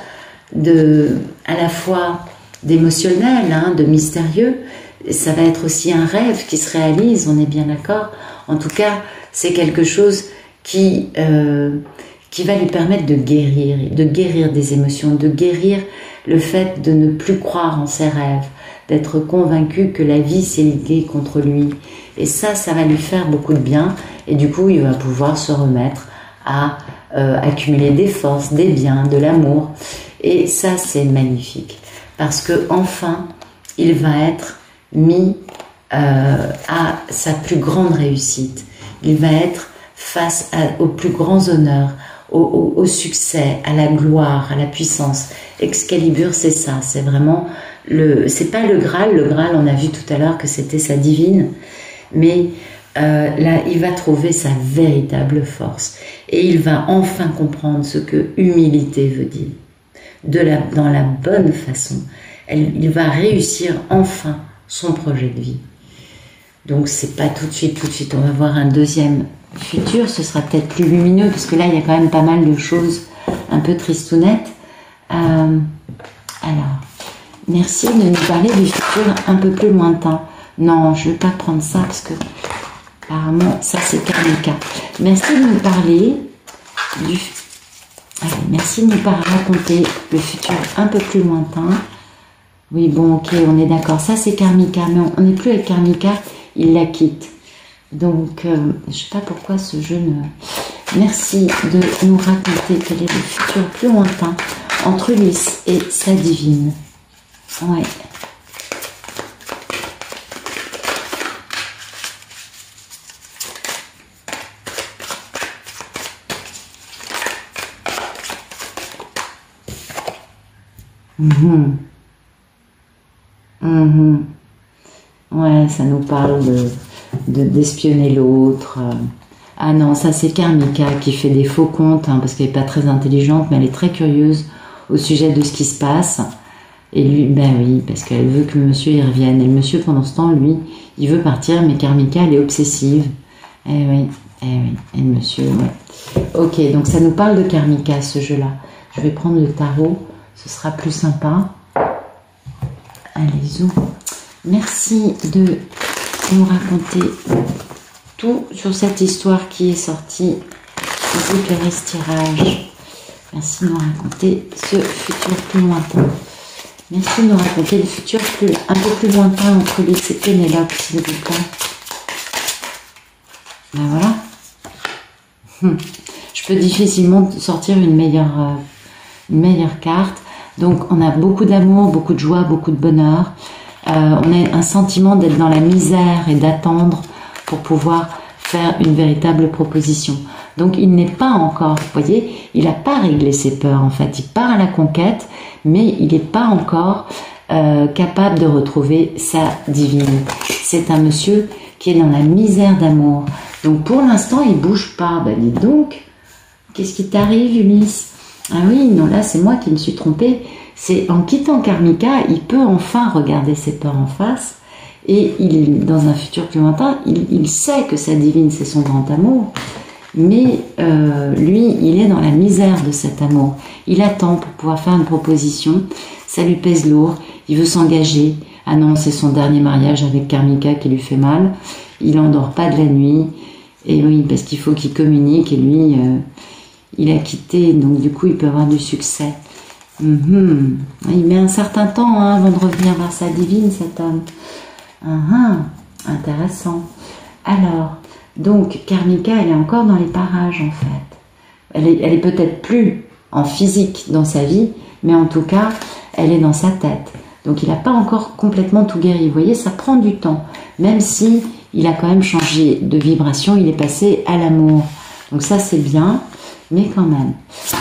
à la fois d'émotionnel, de mystérieux. Et ça va être aussi un rêve qui se réalise, on est bien d'accord. En tout cas, c'est quelque chose qui va lui permettre de guérir des émotions, de guérir le fait de ne plus croire en ses rêves, d'être convaincu que la vie s'est liguée contre lui. Et ça va lui faire beaucoup de bien. Et du coup, il va pouvoir se remettre à accumuler des forces, des biens, de l'amour. Et ça, c'est magnifique. Parce que enfin, il va être mis à sa plus grande réussite. Il va être face aux plus grands honneurs, au succès, à la gloire, à la puissance. Excalibur, c'est ça. C'est vraiment c'est pas le Graal. Le Graal, on a vu tout à l'heure que c'était sa divine. Mais là, il va trouver sa véritable force. Et il va enfin comprendre ce que humilité veut dire. Dans la bonne façon. Il va réussir enfin son projet de vie. Donc, c'est pas tout de suite. On va voir un deuxième futur. Ce sera peut-être plus lumineux, parce que là, il y a quand même pas mal de choses un peu tristounettes. Alors, merci de nous parler du futur un peu plus lointain. Non, je ne vais pas prendre ça, parce que apparemment, ça, c'est Karmika. Merci de nous parler du... Allez, merci de nous raconter le futur un peu plus lointain. Oui, bon, ok, on est d'accord. Ça, c'est Karmika, mais on n'est plus avec Karmika, il la quitte. Donc, je ne sais pas pourquoi ce jeu ne... Merci de nous raconter quel est le futur plus lointain entre Ulysse et sa divine. Ouais. Ouais, ça nous parle d'espionner l'autre. Ah non, ça c'est Karmika qui fait des faux comptes, parce qu'elle n'est pas très intelligente, mais elle est très curieuse au sujet de ce qui se passe. Et lui, ben oui, parce qu'elle veut que le monsieur y revienne. Et le monsieur, pendant ce temps, lui, il veut partir, mais Karmika, elle est obsessive. Eh oui. Et le monsieur, ouais. Ok, donc ça nous parle de Karmika, ce jeu-là. Je vais prendre le tarot, ce sera plus sympa. Allez, zou. Merci de nous raconter tout sur cette histoire qui est sortie du Hyperis Tirage. Merci de nous raconter ce futur plus lointain. Merci de nous raconter le futur un peu plus lointain entre Ulysse et Pénélope, s'il vous plaît. Ben voilà. Je peux difficilement sortir une meilleure carte. Donc on a beaucoup d'amour, beaucoup de joie, beaucoup de bonheur. On a un sentiment d'être dans la misère et d'attendre pour pouvoir faire une véritable proposition. Donc il n'est pas encore, vous voyez, il n'a pas réglé ses peurs en fait. Il part à la conquête, mais il n'est pas encore capable de retrouver sa divine. C'est un monsieur qui est dans la misère d'amour. Donc pour l'instant, il bouge pas. Ben dis donc, qu'est-ce qui t'arrive, Ulysse? Ah oui, non, là c'est moi qui me suis trompée. C'est en quittant Karmika, il peut enfin regarder ses peurs en face. Et il, dans un futur plus lointain, il sait que sa divine, c'est son grand amour. Mais lui, il est dans la misère de cet amour. Il attend pour pouvoir faire une proposition. Ça lui pèse lourd. Il veut s'engager. Ah non, c'est son dernier mariage avec Karmika qui lui fait mal. Il n'endort pas de la nuit. Et oui, parce qu'il faut qu'il communique. Et lui, il a quitté. Donc du coup, il peut avoir du succès. Il met un certain temps avant de revenir vers sa divine, cet homme. Intéressant. Alors, donc, Karmika, elle est encore dans les parages, en fait. Elle est peut-être plus en physique dans sa vie, mais en tout cas, elle est dans sa tête. Donc, il n'a pas encore complètement tout guéri. Vous voyez, ça prend du temps. Même si il a quand même changé de vibration, il est passé à l'amour. Donc ça, c'est bien, mais quand même.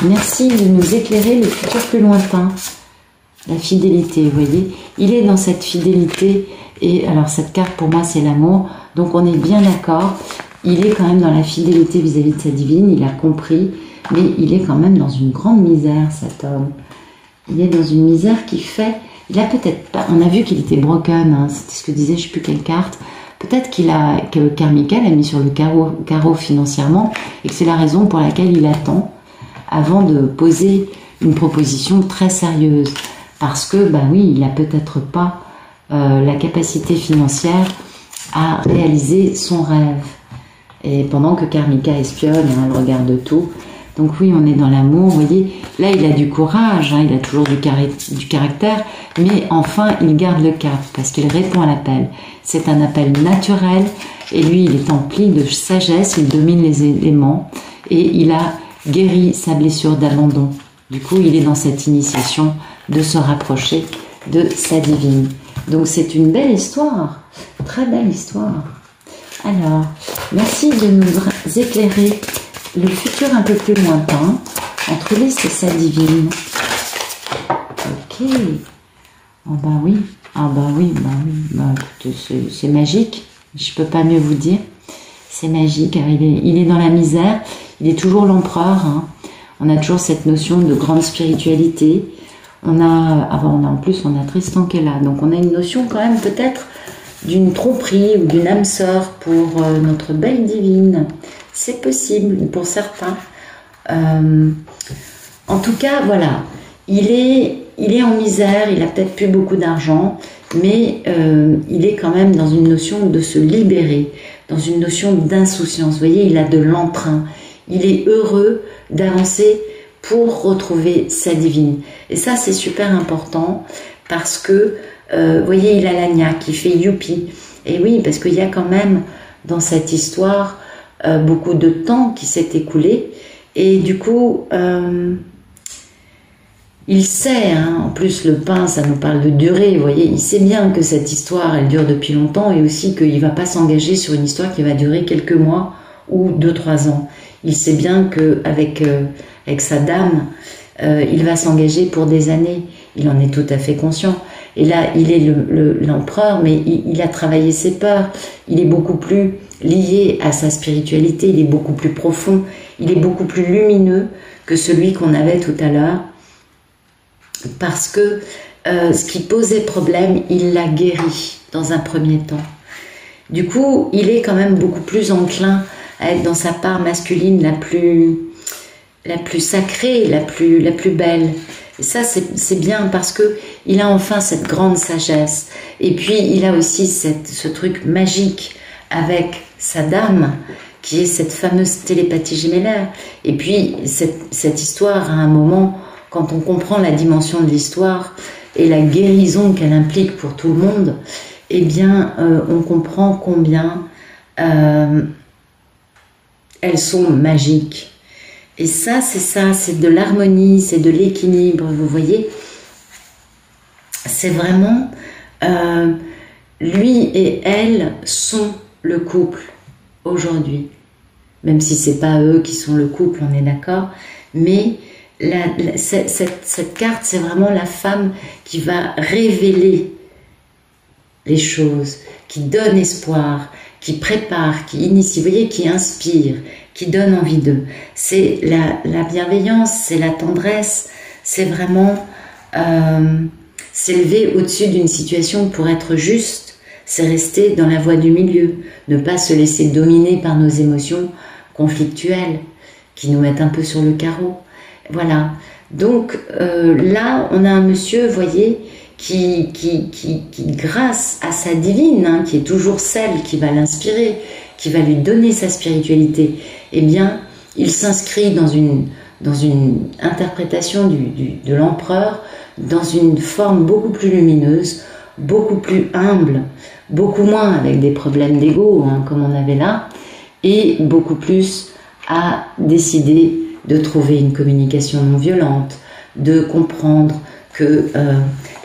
Merci de nous éclairer le futur plus lointain. La fidélité, vous voyez. Il est dans cette fidélité. Et alors, cette carte, pour moi, c'est l'amour. Donc, on est bien d'accord. Il est quand même dans la fidélité vis-à-vis de sa divine. Il a compris. Mais il est quand même dans une grande misère, cet homme. Il est dans une misère qui fait... Il a peut-être pas... On a vu qu'il était broken. C'était ce que disait, je ne sais plus quelle carte. Peut-être que Karmika l'a mis sur le carreau financièrement. Et que c'est la raison pour laquelle il attend avant de poser une proposition très sérieuse. Parce que, bah oui, il n'a peut-être pas... la capacité financière à réaliser son rêve. Et pendant que Karmika espionne, elle regarde tout. Donc oui, on est dans l'amour, vous voyez. Là, il a du courage, il a toujours du caractère, mais enfin, il garde le cap parce qu'il répond à l'appel. C'est un appel naturel et lui, il est empli de sagesse, il domine les éléments et il a guéri sa blessure d'abandon. Du coup, il est dans cette initiation de se rapprocher de sa divine. Donc c'est une belle histoire, très belle histoire. Alors, merci de nous éclairer le futur un peu plus lointain, entre Ulysse et sa divine. Ok. Oh bah oui, écoutez, c'est magique, je peux pas mieux vous dire. C'est magique, il est dans la misère, il est toujours l'empereur. On a toujours cette notion de grande spiritualité. En plus, on a Tristan qui est là. Donc, on a une notion quand même peut-être d'une tromperie ou d'une âme sœur pour notre belle divine. C'est possible pour certains. En tout cas, voilà. Il est en misère, il a peut-être plus beaucoup d'argent, mais il est quand même dans une notion de se libérer, dans une notion d'insouciance. Vous voyez, il a de l'entrain. Il est heureux d'avancer pour retrouver sa divine. Et ça, c'est super important parce que, vous voyez, il a l'agna qui fait youpi. Et oui, parce qu'il y a quand même dans cette histoire beaucoup de temps qui s'est écoulé. Et du coup, il sait, en plus le pain, ça nous parle de durée, vous voyez, il sait bien que cette histoire, elle dure depuis longtemps et aussi qu'il ne va pas s'engager sur une histoire qui va durer quelques mois ou 2-3 ans. Il sait bien qu'avec avec sa dame, il va s'engager pour des années. Il en est tout à fait conscient. Et là, il est l'empereur, mais il a travaillé ses peurs. Il est beaucoup plus lié à sa spiritualité, il est beaucoup plus profond, il est beaucoup plus lumineux que celui qu'on avait tout à l'heure. Parce que ce qui posait problème, il l'a guéri dans un premier temps. Du coup, il est quand même beaucoup plus enclin à être dans sa part masculine la plus sacrée, la plus belle. Et ça, c'est bien parce que il a enfin cette grande sagesse. Et puis, il a aussi ce truc magique avec sa dame, qui est cette fameuse télépathie gémellaire. Et puis, cette histoire, à un moment, quand on comprend la dimension de l'histoire et la guérison qu'elle implique pour tout le monde, eh bien, on comprend combien elles sont magiques. Et ça, c'est de l'harmonie, c'est de l'équilibre, vous voyez. c'est vraiment lui et elle sont le couple aujourd'hui. Même si c'est pas eux qui sont le couple, on est d'accord. Mais cette carte, c'est vraiment la femme qui va révéler les choses, qui donne espoir, qui prépare, qui initie, vous voyez, qui inspire, qui donne envie d'eux. C'est la bienveillance, c'est la tendresse, c'est vraiment s'élever au-dessus d'une situation pour être juste, c'est rester dans la voie du milieu, ne pas se laisser dominer par nos émotions conflictuelles qui nous mettent un peu sur le carreau. Voilà. Donc là, on a un monsieur, vous voyez, qui grâce à sa divine, hein, qui est toujours celle qui va l'inspirer, qui va lui donner sa spiritualité, eh bien, il s'inscrit dans une interprétation de l'empereur, dans une forme beaucoup plus lumineuse, beaucoup plus humble, beaucoup moins avec des problèmes d'ego, hein, comme on avait là, et beaucoup plus à décider de trouver une communication non violente, de comprendre que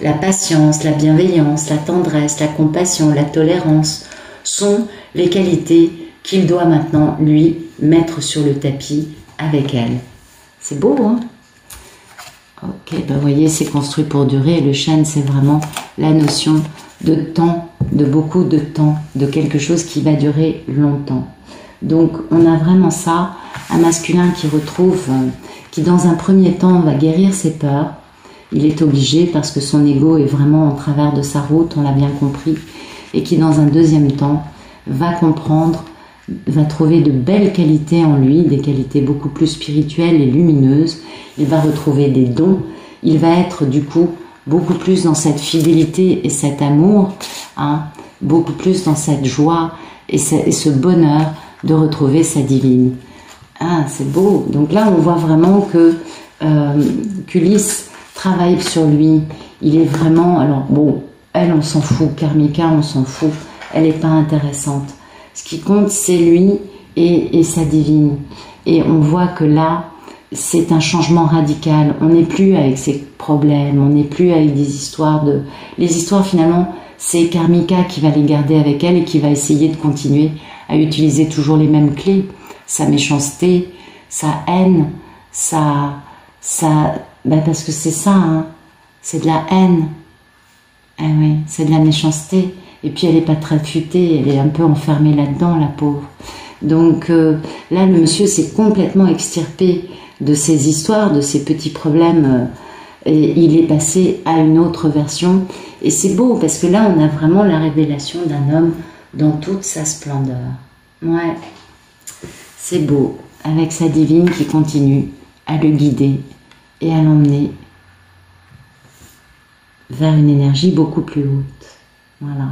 la patience, la bienveillance, la tendresse, la compassion, la tolérance sont les qualités qu'il doit maintenant, lui, mettre sur le tapis avec elle. C'est beau, hein? Ok, ben vous voyez, c'est construit pour durer. Le chêne, c'est vraiment la notion de temps, de beaucoup de temps, de quelque chose qui va durer longtemps. Donc, on a vraiment ça, un masculin qui retrouve, qui dans un premier temps va guérir ses peurs. Il est obligé parce que son ego est vraiment en travers de sa route, on l'a bien compris, et qui dans un deuxième temps va comprendre, va trouver de belles qualités en lui, des qualités beaucoup plus spirituelles et lumineuses. Il va retrouver des dons, il va être du coup beaucoup plus dans cette fidélité et cet amour, hein, beaucoup plus dans cette joie et ce bonheur de retrouver sa divine. Ah, c'est beau. Donc là, on voit vraiment que qu'Ulysse travaille sur lui. Il est vraiment... Alors bon, elle, on s'en fout. Karmika, on s'en fout. Elle n'est pas intéressante. Ce qui compte, c'est lui et sa divine. Et on voit que là, c'est un changement radical. On n'est plus avec ses problèmes, on n'est plus avec des histoires de... Les histoires, finalement, c'est Karmika qui va les garder avec elle et qui va essayer de continuer à utiliser toujours les mêmes clés. Sa méchanceté, sa haine, ben parce que c'est ça, hein. C'est de la haine. Eh oui, c'est de la méchanceté. Et puis elle n'est pas très futée, elle est un peu enfermée là-dedans, la pauvre. Donc là, le monsieur s'est complètement extirpé de ces histoires, de ces petits problèmes, et il est passé à une autre version. Et c'est beau, parce que là, on a vraiment la révélation d'un homme dans toute sa splendeur. Ouais, c'est beau, avec sa divine qui continue à le guider et à l'emmener vers une énergie beaucoup plus haute. Voilà.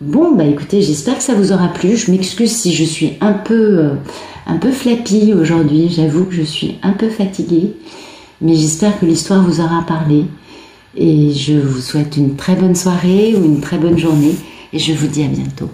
Bon, bah écoutez, j'espère que ça vous aura plu. Je m'excuse si je suis un peu flappie aujourd'hui. J'avoue que je suis un peu fatiguée. Mais j'espère que l'histoire vous aura parlé. Et je vous souhaite une très bonne soirée ou une très bonne journée. Et je vous dis à bientôt.